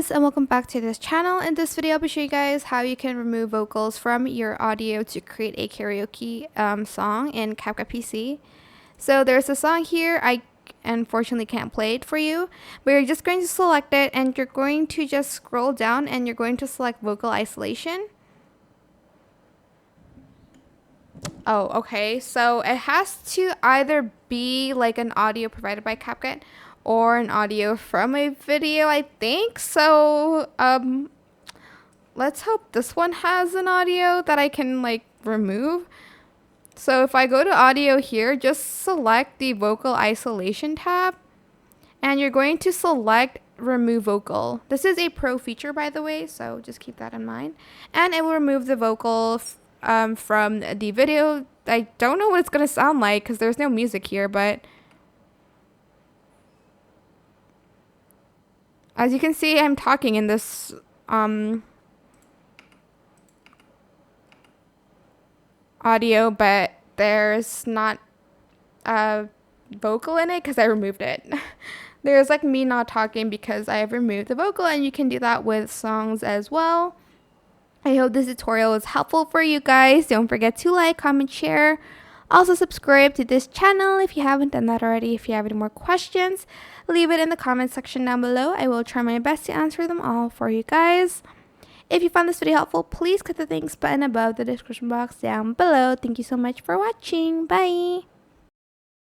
guys, and welcome back to this channel. In this video I'll be showing you guys how you can remove vocals from your audio to create a karaoke song in CapCut PC. So there's a song here. I unfortunately can't play it for you, but you're just going to select it and you're going to just scroll down and you're going to select vocal isolation. Oh, okay, so it has to either be like an audio provided by CapCut or an audio from a video, I think. So let's hope this one has an audio that I can like remove. So if I go to audio here, just select the vocal isolation tab and you're going to select remove vocal. This is a pro feature, by the way, so just keep that in mind, and it will remove the vocal from the video. I don't know what it's gonna sound like because there's no music here, but as you can see, I'm talking in this audio, but there's not a vocal in it because I removed it. There's like me not talking because I have removed the vocal, and you can do that with songs as well. I hope this tutorial was helpful for you guys. Don't forget to like, comment, share. Also subscribe to this channel if you haven't done that already. If you have any more questions, leave it in the comment section down below. I will try my best to answer them all for you guys. If you found this video helpful, please click the thanks button above the description box down below. Thank you so much for watching. Bye!